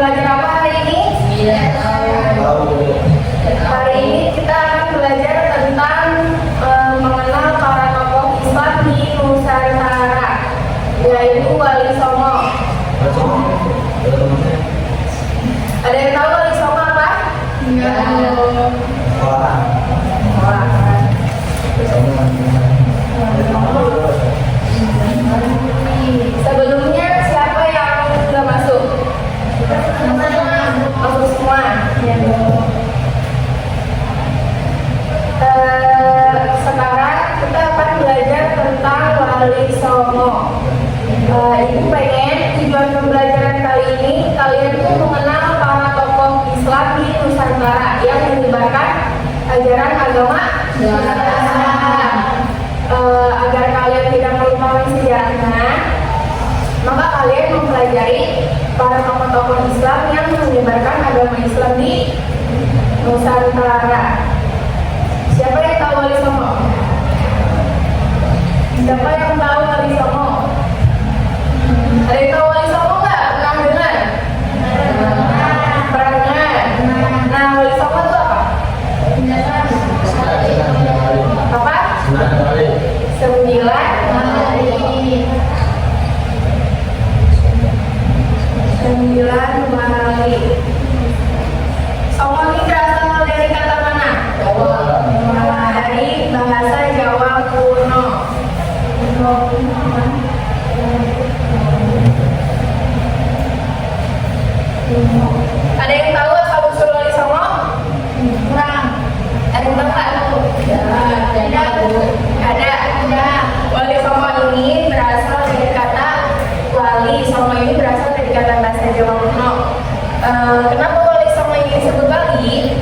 belajar apa hari ini? Hari ini kita akan belajar tentang mengenal para tokoh Islam di Nusantara, yaitu Wali Songo. Ada yang tahu Wali Songo apa? Sebelumnya siapa yang sudah masuk? Masuk semua. Sekarang kita akan belajar tentang Wali Songo. Ibu pengen tujuan pembelajaran kali ini kalian tuh mengenal para tokoh Islam di Nusantara yang menyebarkan ajaran agama Islam. Agar kalian tidak melupakan sejarahnya, maka kalian mempelajari para tokoh-tokoh Islam yang menyebarkan agama Islam di Nusantara. Siapa yang tahu Wali Songo? Siapa yang tahu Wali Songo? Ada yang tahu Wali Songo nggak? Pernah dengar? Pernah dengar? Nah, Wali Songo itu apa? Apa? 9 wali. Songo ini berasal dari kata mana? Dari bahasa Jawa kuno. Ada yang tahu asal-usul Wali Songo? Kurang. Ada yang tahu nggak? Ada. Wali Songo ini berasal dari kata wali. Songo ini berasal dari kata bahasa Jawa kuno. Kenapa Wali Songo ini disebut wali?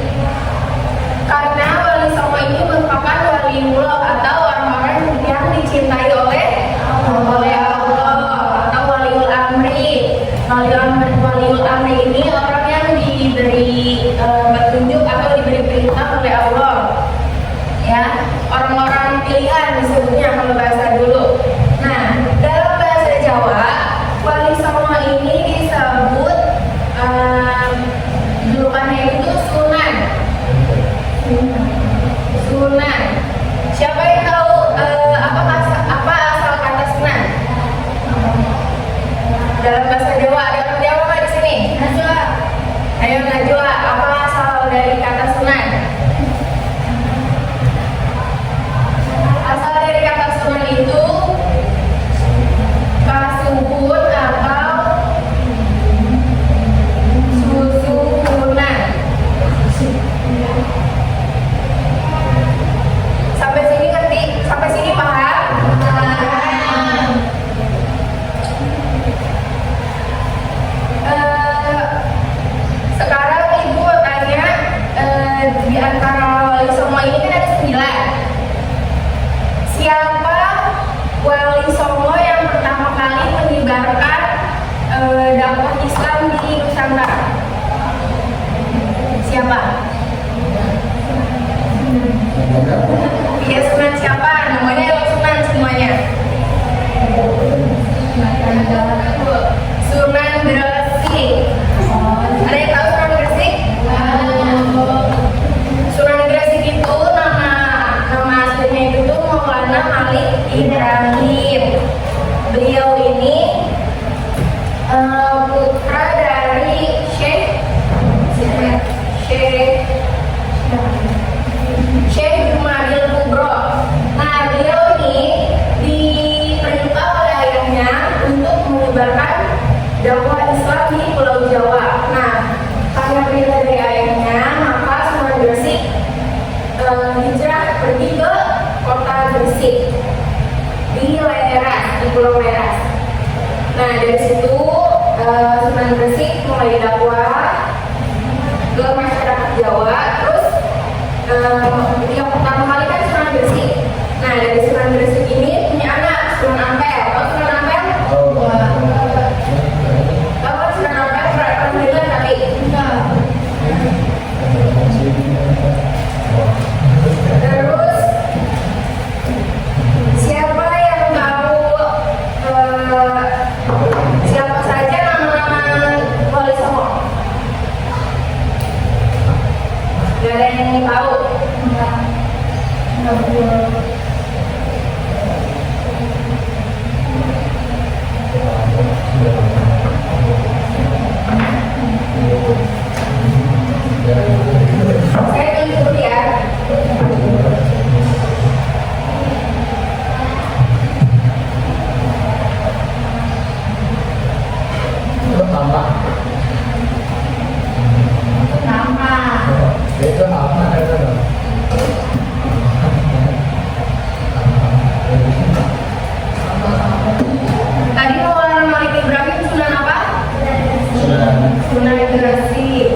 Karena Wali Songo ini merupakan waliullah atau orang-orang yang dicintai oleh Allah, atau waliul amri. Waliul amri ini orang yang diberi petunjuk atau diberi perintah oleh Allah. Ya, orang-orang pilihan disebutnya kalau bahasa dulu. Nah, dalam bahasa Jawa, Wali Songo ini disebut julukannya itu Sunan. Sunan. Siapa yang tahu apa asal kata Sunan? Dalam bahasa Jawa ada orang Jawa nggak di sini? Najwa. Ayo Najwa, apa asal dari kata Sunan? Asal dari kata Sunan itu kasuhun atau susuhunan. Sampai sini ngerti? Sampai sini paham? Sekarang ibu tanya, di antara wali Songo ini kan ada 9. Siapa Wali Songo yang pertama kali menyebarkan dakwah Islam di Nusantara? Siapa? Iya, Sunan siapa? Namanya Sunan semuanya. Sunan Gresik. Ada yang tahu Sunan Gresik? Sunan Gresik itu nama aslinya itu Maulana Malik Ibrahim. Beliau ini putra dari Syekh Jumadil Kubro. Nah, beliau ini diperintah oleh ayahnya untuk menyebarkan dakwah Islam di Pulau Jawa. Nah, karena perintah dari ayahnya, maka Sunan Gresik hijrah pergi ke kota Gresik di Pulau Leras. Nah, dari situ Sunan Gresik mulai dakwah ke masyarakat Jawa. Terus yang pertama kali kan Sunan Gresik. Nah, dari Sunan Gresik ini punya anak Sunan Ampel. Tahu Sunan Ampel? Tahu kan Sunan Ampel? Pernah dengar tapi? Terus siapa yang tahu siapa saja nama-nama Wali Songo? migrasi.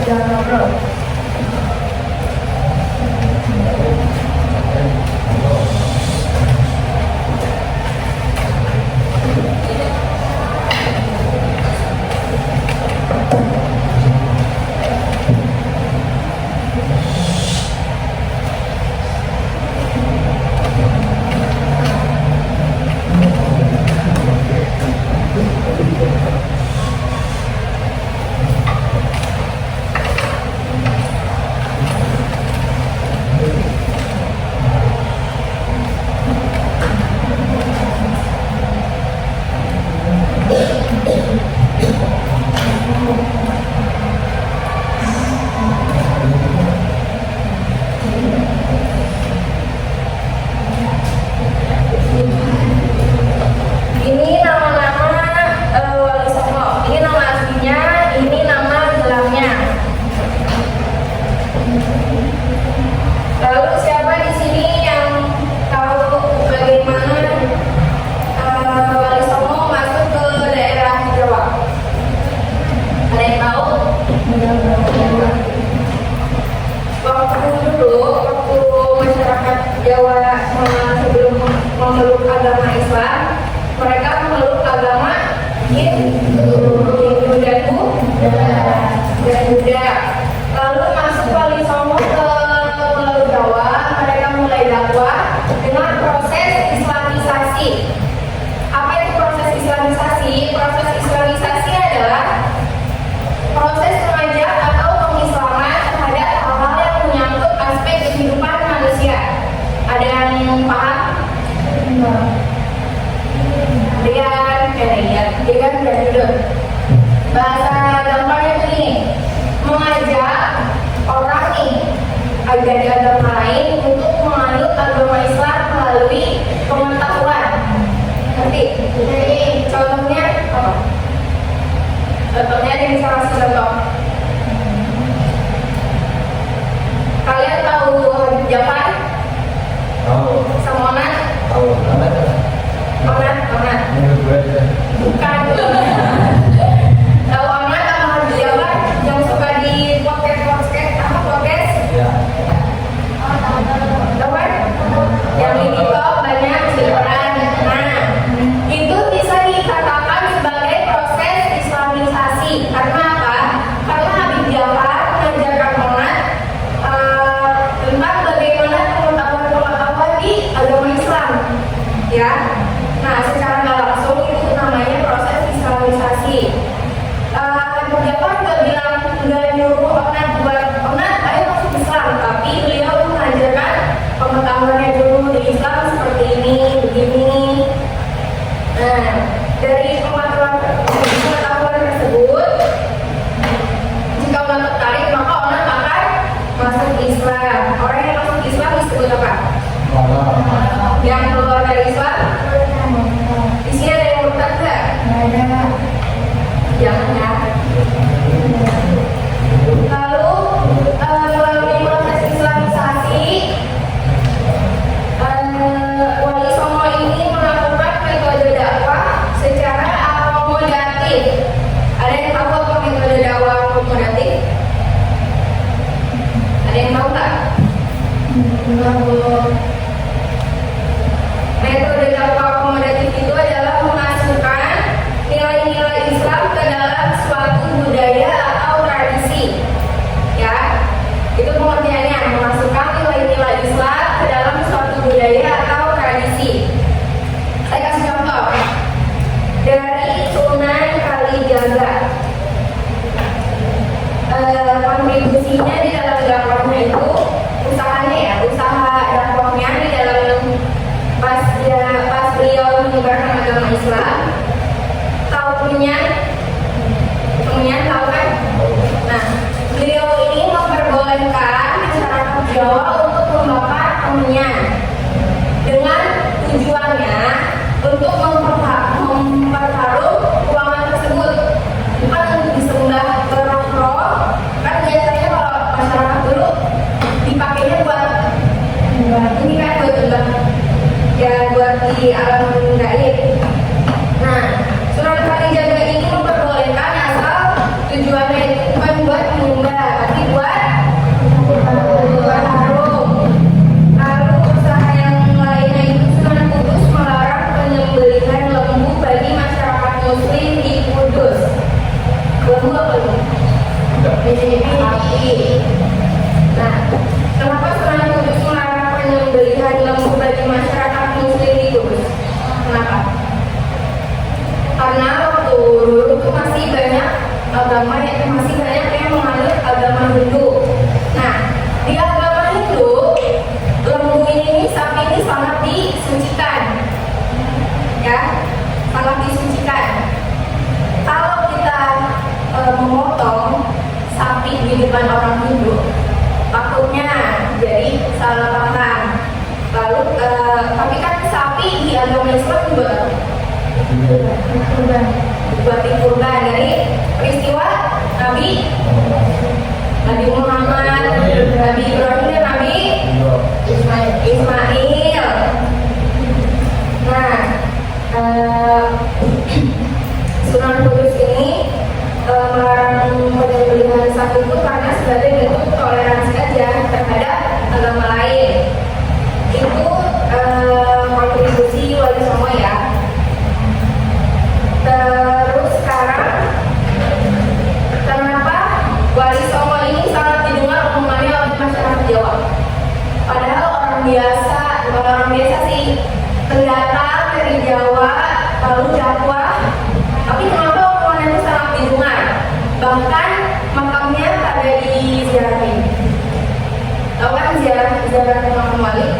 Jangan ngobrol. Sebelum memeluk agama Islam, mereka memeluk agama Hindu dan Buddha. Lalu masuk Wali Songo ke Pulau Jawa, mereka mulai dakwah dengan proses Islamisasi. Apa itu proses Islamisasi? Proses Islamisasi adalah proses mengajak atau pengislaman terhadap hal-hal yang menyangkut aspek kehidupan manusia. Ada yang paham? Dia kan judul. Bahasa gampangnya begini, mengajak orang nih agar di agama lain untuk menganut agama Islam melalui pengetahuan. Ngerti? Jadi contohnya apa? Contohnya ada yang bisa kasih contoh. Kalian tahu Habib Jafar? Tahu. Sama Onat? Tahu. Onat. Bukan. Tahu Onat sama Habib Jafar yang suka di podcast Ya. tahu kan? Yang di TikTok banyak siaran. Nah, itu bisa dikatakan sebagai proses Islamisasi. Karena apa? Kalau Metode dakwah akomodatif itu adalah memasukkan nilai-nilai Islam ke dalam suatu budaya atau tradisi. Ya, itu pengertiannya, memasukkan nilai-nilai Islam ke dalam suatu budaya atau tradisi. Saya kasih contoh dari Sunan Kalijaga. Kontribusinya di dalam dakwahnya itu usahanya ya, usaha dakwahnya di dalam pas beliau menyebarkan agama Islam, tahu tahu kan? Nah, beliau ini memperbolehkan masyarakat Jawa untuk membakar kemenyan dengan tujuannya untuk memperharum ruangan tersebut, bukan untuk disembah ke roh-roh. Kan biasanya kalau masyarakat dulu dipakainya buat ini kan buat di alam gaib. Nah, Sunan Kalijaga ini memperbolehkan asal tujuannya itu bukan buat menyembah, tapi buat harum. Lalu usaha yang lainnya itu Sunan Kudus melarang penyembelihan lembu bagi masyarakat Muslim di Kudus. Lembu apa itu? Sapi. Nah, kenapa Sunan Kudus melarang penyembelihan lembu bagi masyarakat Muslim di Kudus? Kenapa? Karena waktu dulu itu masih banyak yang menganut agama Hindu. Nah, di agama Hindu, lembu ini, sapi ini sangat disucikan, ya, sangat disucikan. Kalau kita memotong sapi di depan orang Hindu, takutnya jadi salah paham. Lalu, tapi kan sapi di agama Islam juga buat kurban dari peristiwa Nabi Muhammad, Nabi Ibrahim dan Nabi Ismail. Nah, Sunan Kudus ini melarang penyembelihan sapi itu karena sebagai bentuk toleransi aja terhadap agama lain. Itu kontribusi Wali Songo ya. Terus sekarang, kenapa Wali Songo ini sangat didengar omongannya oleh masyarakat Jawa? Padahal orang biasa, bukan orang biasa sih, pendatang dari Jawa lalu dakwah, tapi kenapa omongannya itu sangat didengar? Bahkan makamnya ada di ziarahin. Tahu kan ziarah makam wali?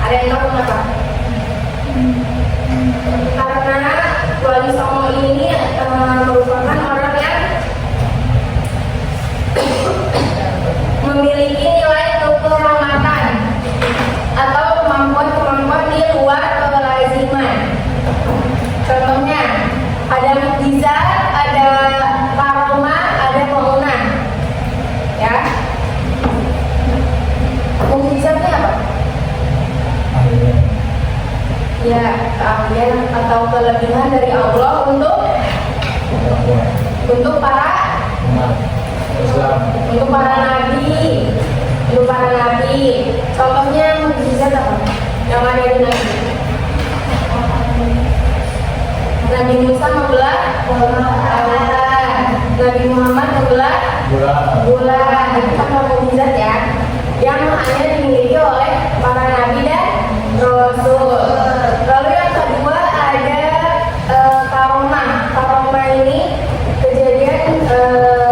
Ada yang tahu kenapa? Karena Wali Songo ini merupakan orang yang memiliki nilai kekeramat atau kemampuan di luar kelaziman. Contohnya, ada mukjizat, ada karomah, ada kemunan. Ya, mukjizatnya apa? Ya, keahlian atau kelebihan dari Allah untuk para nabi, Contohnya mukjizat apa yang ada di Nabi? Nabi Musa membelah lautan, Nabi Muhammad membelah bulan. Itu kan mukjizat ya, yang hanya dimiliki oleh para nabi dan rasul. Lalu yang kedua ada karomah ini kejadian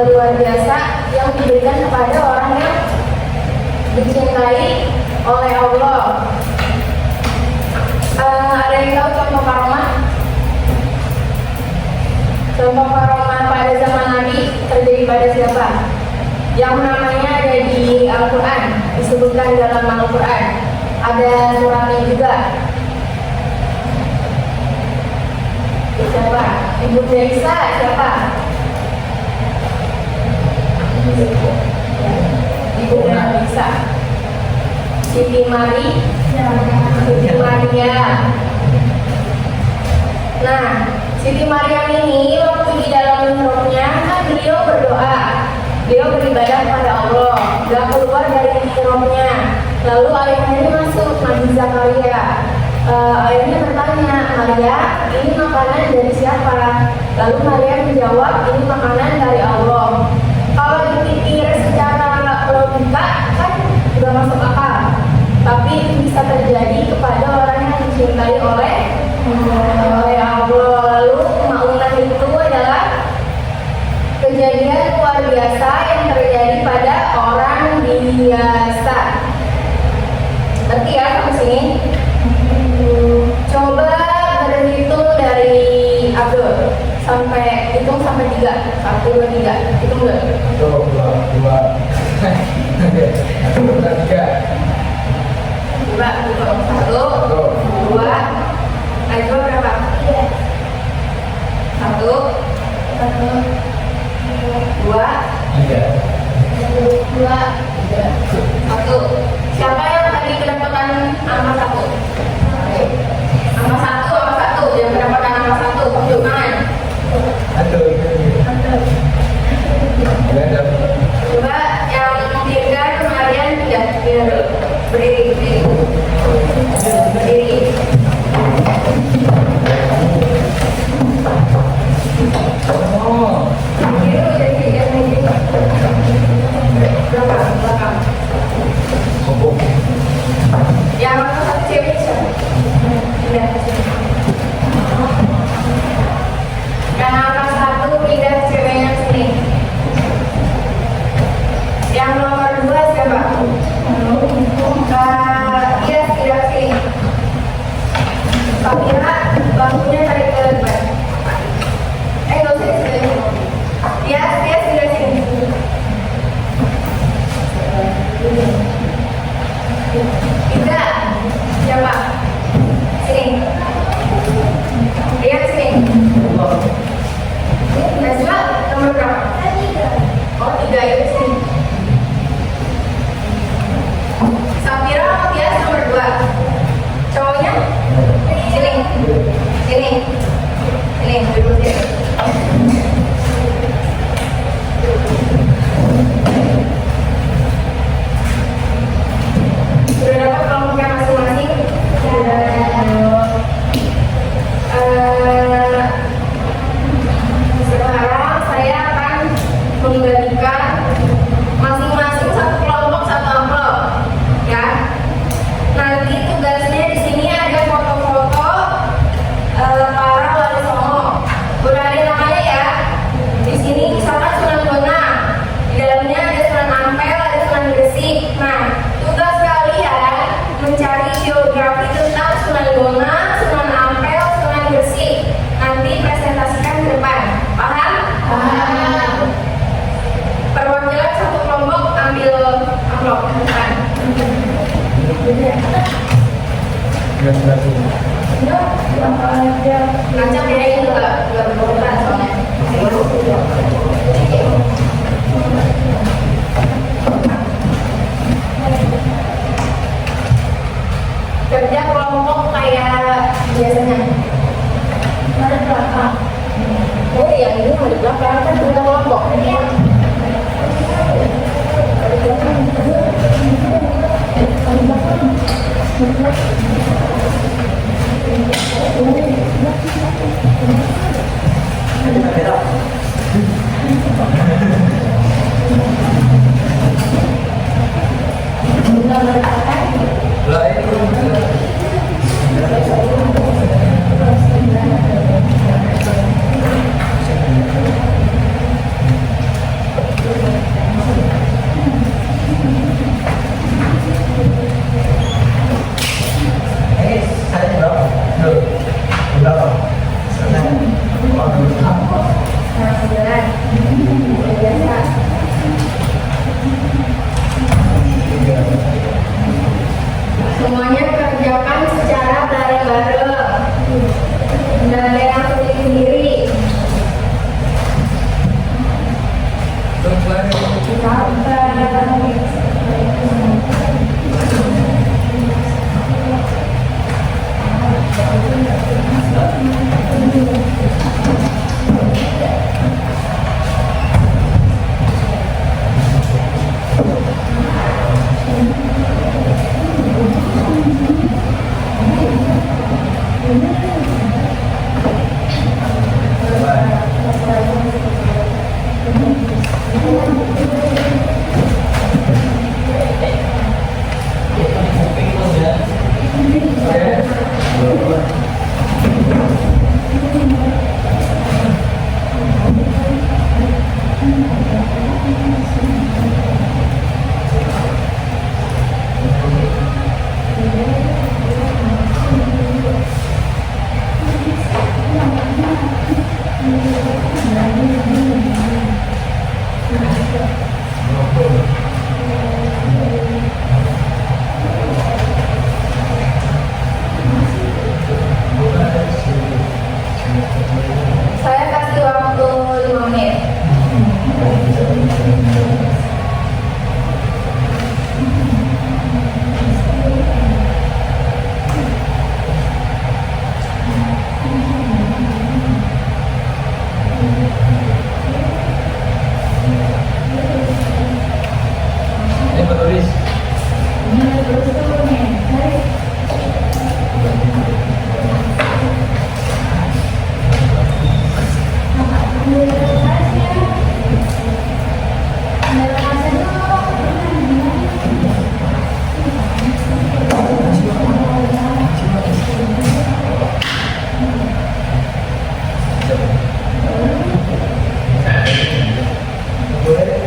luar biasa yang diberikan kepada orang yang dicintai oleh Allah. Ada yang tahu contoh karomah? Contoh karomah pada zaman Nabi terjadi pada siapa? Yang namanya ada di Al-Quran, disebutkan dalam Al-Quran. Ada suratnya juga. Siapa? Ibu Isa siapa? Ibu Isa. Siti Maria. Nah, Siti Maryam ini waktu di dalam mihrabnya kan beliau berdoa, beliau beribadah kepada Allah, gak keluar dari mihrabnya. Lalu ayahnya ini masuk, Nabi Zakaria. Ayahnya bertanya, Maria, ini makanan dari siapa? Lalu Maria menjawab, ini makanan dari Allah. Kalau dipikir secara logika kan juga masuk akal. Tapi itu bisa terjadi kepada orang yang dicintai oleh Allah. Lalu maunah itu adalah kejadian luar biasa yang terjadi pada orang biasa. Berarti ya sampai sini. Coba berhitung dari Abdul sampai hitung sampai 3. 1, 2, 3. Hitung dulu. 1, 2, 3. 1, 2, 2 berapa? 1, 2, 3. 1. Siapa yang tadi kedapatan angka 1? Angka 1 yang mendapatkan angka 1 tunjuk tangan. Coba yang Dirga kemarin tidak berdiri. Belakang. Yang angka 1 cewek siapa? Pindah ke sini. Yang angka 1 pindah ceweknya sini. Yang nomor 2 siapa? Iya, pindah ke sini. Safira, bangkunya tarik ke depan. Nggak usah di sini. Dia pindah sini. Tidak. Siapa? Sini. Lihat sini. Najwa nomor berapa? Oh, 3 itu sini. Safira Tias nomor 2. Cowoknya? Sini. Sini, duduk sini. Sudah dapat kelompoknya masing-masing? Sekarang saya akan membagikan masing-masing satu kelompok satu amplop, ya. Nanti tugasnya di sini ada foto-foto para wali songo. Udah ada namanya ya. Di sini misalkan Sunan Bonang, di dalamnya ada Sunan Ampel, ada Sunan Gresik. Nah, tugas kalian mencari biografi tentang Sunan Bonang, Sunan Ampel, Sunan Gresik. Nanti presentasikan ke depan. Paham? Paham. Perwakilan satu kelompok ambil amplop ke depan. Ngaca bedain juga berurutan soalnya. Kerja kelompok kayak biasanya. Ada belakang. Oh iya, ini mau di belakang kan kita kelompok.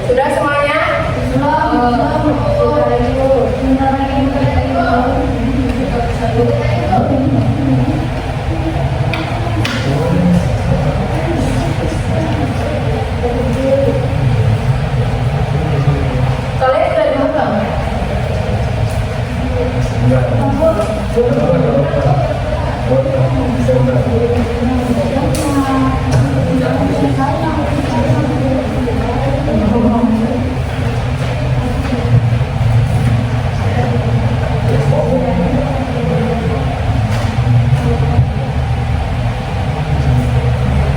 Sudah semuanya? Kalian sudah dimakan?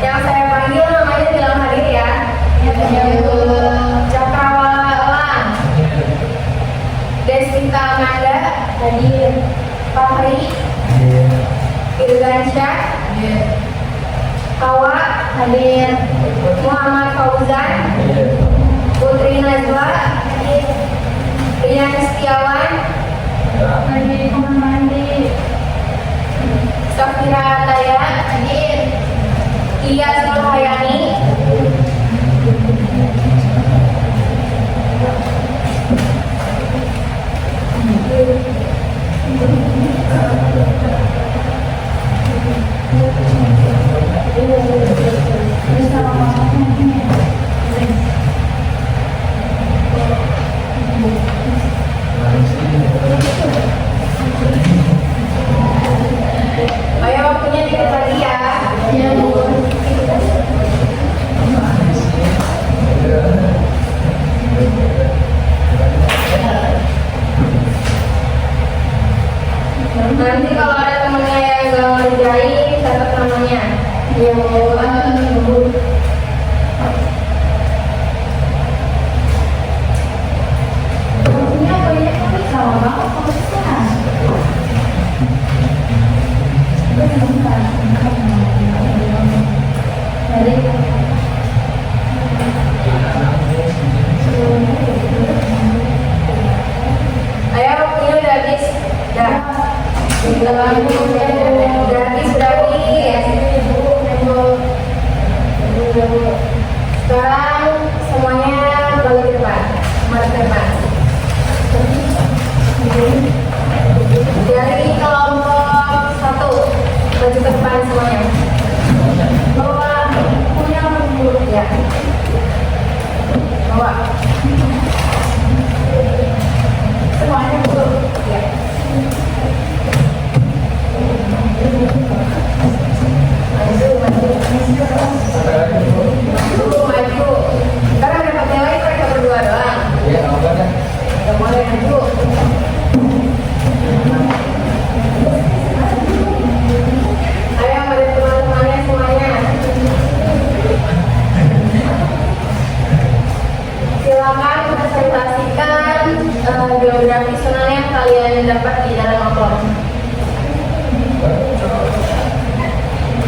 Yang saya panggil namanya bilang hadir ya. Cakrawala, Deswita Amanda, hadir. Fahri, Irgansyah, Hawa, hadir. Muhammad Fauzan, Putri Najwa, hadir. Rian Setiawan, hadir. Safira Ataya, hadir. Iyas Nurhayani, ayo waktunya dikit lagi ya. Nanti kalau ada temennya yang gak ngerjain, catat namanya. Ayo waktunya udah habis. Udah habis. Sekarang semuanya balik ke depan. Mari ke depan. Dari kelompok 1 baju ke depan semuanya. Bawa punya dulu ya. Bawa. Semuanya dulu ya. Maju. Sekarang dapat nilai mereka berdua doang. Gak boleh maju. Ayo pada teman-temannya semuanya. Silakan presentasikan biografi personal yang kalian dapat di dalam amplop.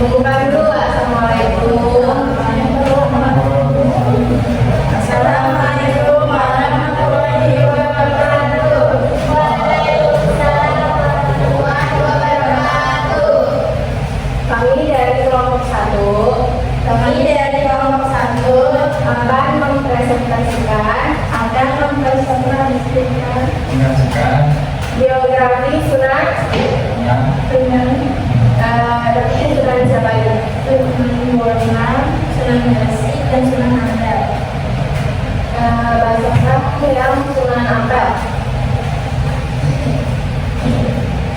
Buka dulu. Assalamualaikum warahmatullahi wabarakatuh. Waalaikumsalam warahmatullahi wabarakatuh. Kami dari kelompok 1 akan mempresentasikan biografi Sunan Sunan Jabali, Sunan Yasi dan Sunan Ampel. Bahasa kamu yang Sunan Ampel.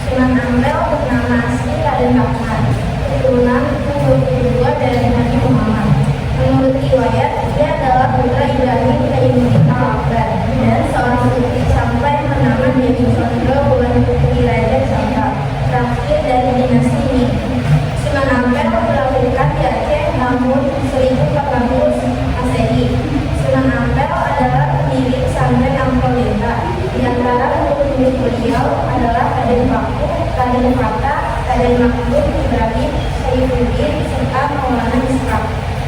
Sunan Ampel bernama asli Raden Rahman, keturunan kedua dari Nabi Muhammad. Menurut riwayat, dia adalah putra Ibrahim Kaimuddin Al-Akbar dan seorang putri sampai bernama Dewi Sondro bukan putri Raja Sangka, terakhir dari dinasti ini. Sunan Ampel dilahirkan di Aceh tahun 1400 Masehi. Sunan Ampel adalah pendiri pesantren Ampel Desa. Di antara pengikut milik beliau adalah Raden Paku, Raden Fata, Raden Makmur, Ibrahim, Saifuddin, serta Maulana Ishaq.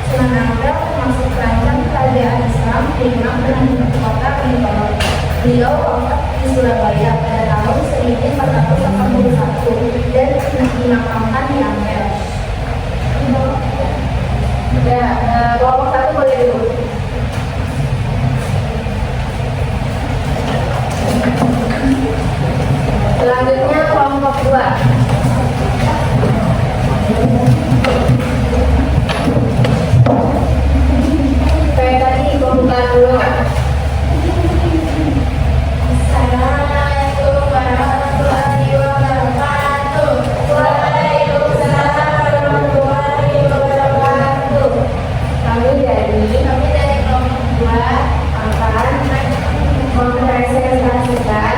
Sunan Ampel termasuk kerajaan kerajaan Islam di Demak dan ibu kota Bintoro. Beliau wafat di Surabaya pada tahun 1481 dan dimakamkan di Ampel. Ya, kelompok satu boleh dulu. Selanjutnya kelompok 2. Kayak tadi pembukaan dulu. Assalamualaikum warahmatullahi wabarakatuh. Waalaikumsalam warahmatullahi wabarakatuh. Kami dari kelompok 2 akan mempresentasikan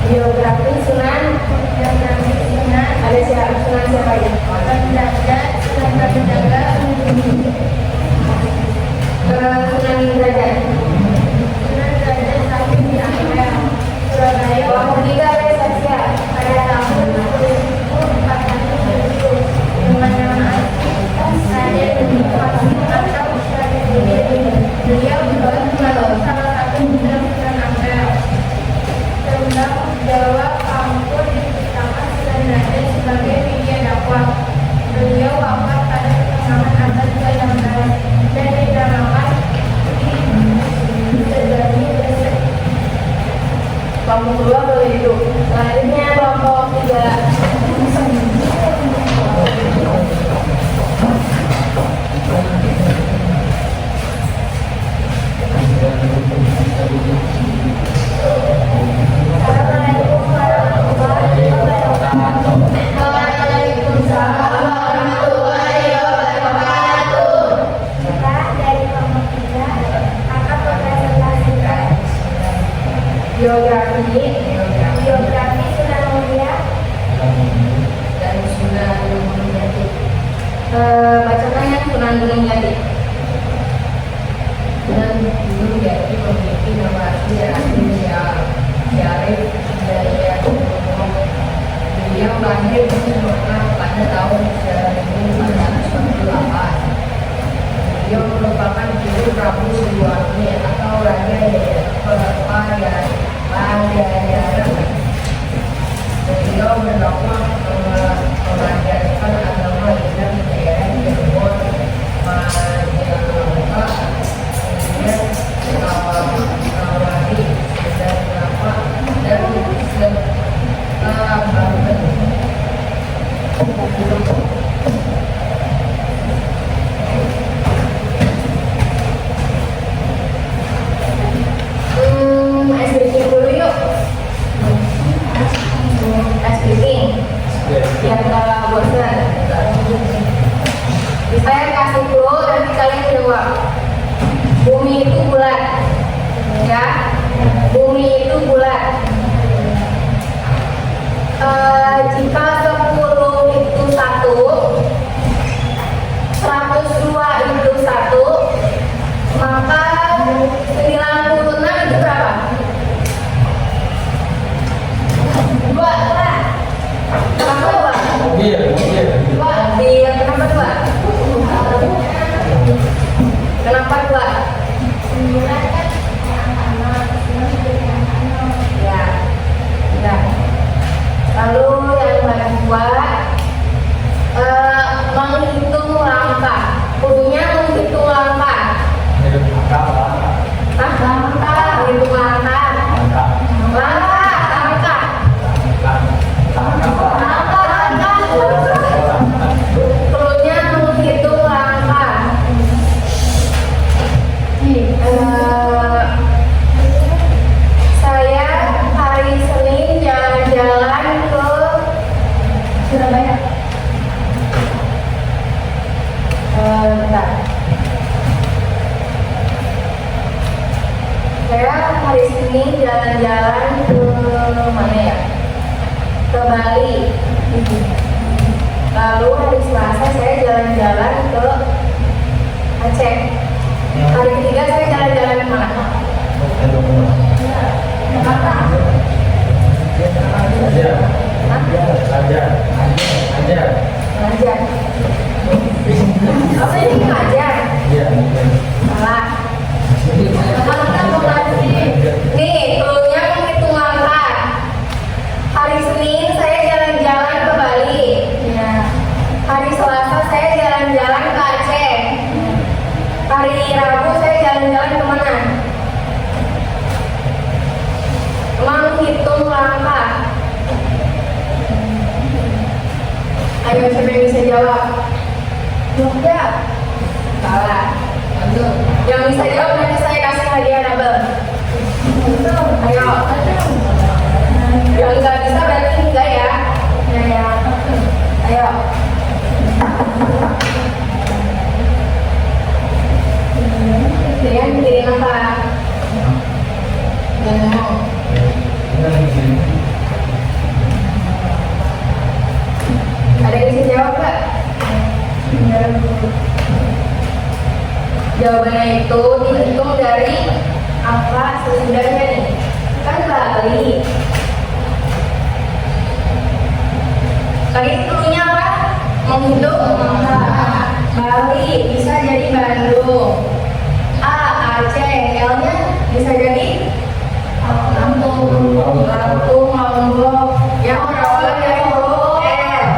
biografi Sunan. Ada siapa? Sunan siapa ya? Sunan Derajat, Sunan Kalijaga, Sunan Derajat. Sunan Derajat lahir di Ampel, Surabaya. Kelompok 3 ada Sasya pada tahun 1407 dengan nama Raden atau Raden. Beliau adalah salah satu putra Sunan Ampel. Tentang Jawa Kampung diceritakan Sunan Derajat sebagai media dakwah. Beliau wafat pada pertengahan abad ke-16 dan didramakan di terjadi besar. Kelompok 2 boleh duduk. Selanjutnya kelompok 3. Assalamualaikum warahmatullahi wabarakatuh. Waalaikumsalam warahmatullahi wabarakatuh. Kita dari kelompok 3 akan mempresentasikan biografi Sunan Muria dan Sunan Gunung Jati. Bacakan yang Sunan Gunung Jati. Sunan Gunung Jati memiliki nama asli Syarif Hidayat Umum. Beliau lahir di Sumatera pada tahun 1448. Beliau merupakan cucu Prabu Siliwangi atau Raja Pajajaran. Beliau berdakwah mengajarkan agama Islam di daerah Cirebon, Majalengka, kemudian Awari, dan Kelapa, dan Banten. Ice breaking dulu yuk. Ice breaking. Biar nggak bosan. Saya kasih clue nanti kalian jawab. Bumi itu bulat, ya. Bumi itu bulat. Jika 10 itu 1, 102 itu 1, maka 96 itu berapa? 2 lah. Kenapa 2? Mobil. 2. Kenapa 2? Kenapa 2? 9 kan ya. Ya. Lalu yang kedua, menghitung langkah. Kudunya menghitung langkah. Langkah, menghitung langkah. Langkah. Kudunya menghitung langkah. Saya hari Senin jalan-jalan ke Surabaya. Bentar. Saya hari Senin jalan-jalan ke mana ya? Ke Bali. Lalu hari Selasa saya jalan-jalan ke Aceh. Hari ketiga saya jalan-jalan ke mana? Jakarta. menghitung langkah. Ayo, siapa yang bisa jawab? Jogja. Salah. Bandung. Yang bisa jawab nanti saya kasih hadiah double. Ayo. Yang nggak bisa berarti enggak ya? Ya. Ayo. Kalian pilih apa? Yang mau. Ada yang bisa jawab nggak? Jawabannya itu dihitung dari apa sesudahnya nih? Kan Bali. Tadi dulunya apa? Menghitung Bali bisa jadi Bandung. A Aceh, L-nya bisa jadi Lampung, Lombok. Yang berawal dari huruf L.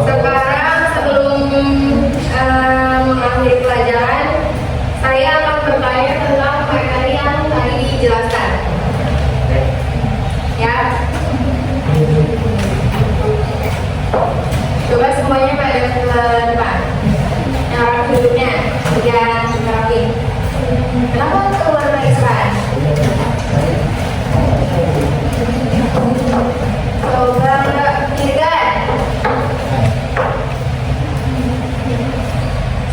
Sekarang sebelum mengakhiri pelajaran, saya akan bertanya tentang materi yang tadi dijelaskan. Ya. Coba semuanya pada ke depan. Yang rapi duduknya, yang rapi. Kenapa keluar dari depan? Coba pikirkan.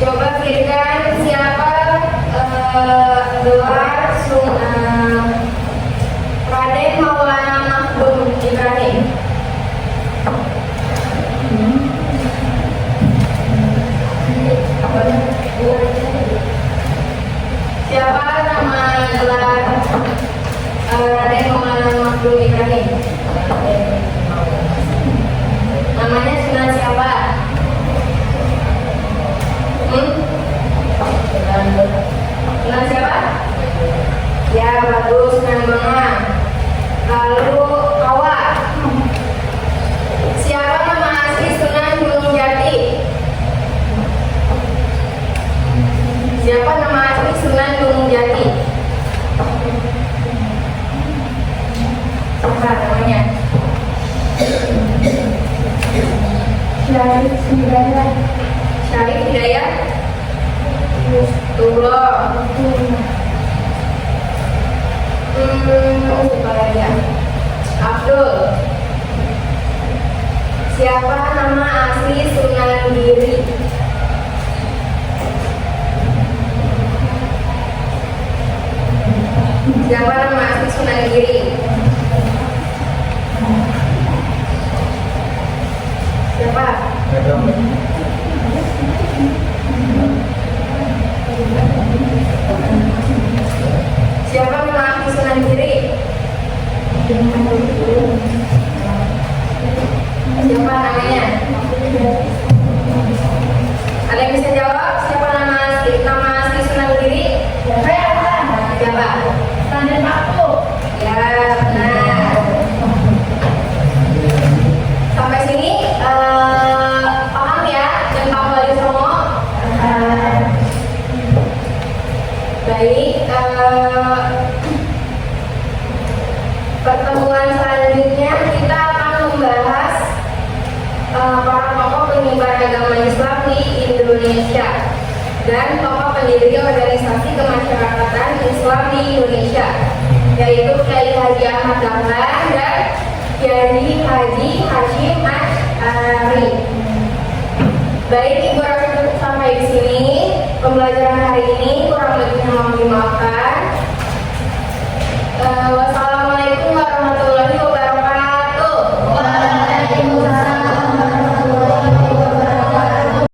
Coba pikirkan siapa gelar Raden Maulana Mahdum Ibrahim. Siapa nama gelar Raden Maulana Mahdum Ibrahim? Namanya Sunan siapa? Sunan siapa? Ya bagus, Sunan Bonang. Lalu awak. Siapa nama asli Sunan Gunung Jati? Siapa nama asli Sunan Gunung Jati? Siapa namanya? Syarif Hidayat. Syarif Hidayat? Tunggu. Siapa lagi ya? Abdul. Siapa nama asli Sunan Giri? Siapa nama asli Sunan Giri? Siapa? Siapa nama asli Sunan Giri? Siapa namanya? Ada yang bisa jawab? Siapa nama asli Sunan Giri? Siapa? Raden Paku. Ya, benar. Sampai sini paham ya tentang Wali Songo? Baik. Pertemuan selanjutnya kita akan membahas para tokoh penyebar agama Islam di Indonesia dan tokoh pendiri organisasi kemasyarakatan Islam di Indonesia, yaitu Kiai Haji Ahmad Dahlan dan Kiai Haji Hashim Asy'ari. Baik, Ibu Rasa cukup sampai di sini pembelajaran hari ini, kurang lebihnya mohon dimaafkan. Wassalamualaikum